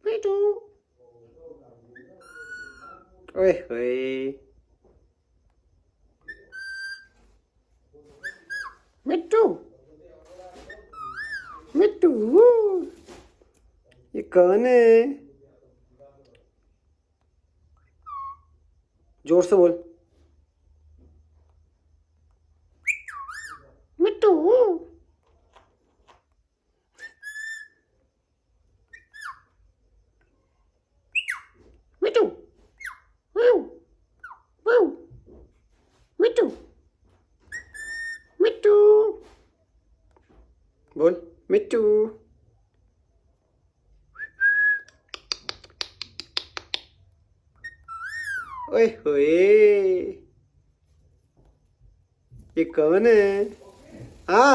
मिठू ओए होए मिट्टू मिट्टू ये कौन है? जोर से बोल मिट्टू मिट्टू वाऊ वाऊ मिट्टू मिट्टू बोल मिट्टू ओए होए ये कौन है? हाँ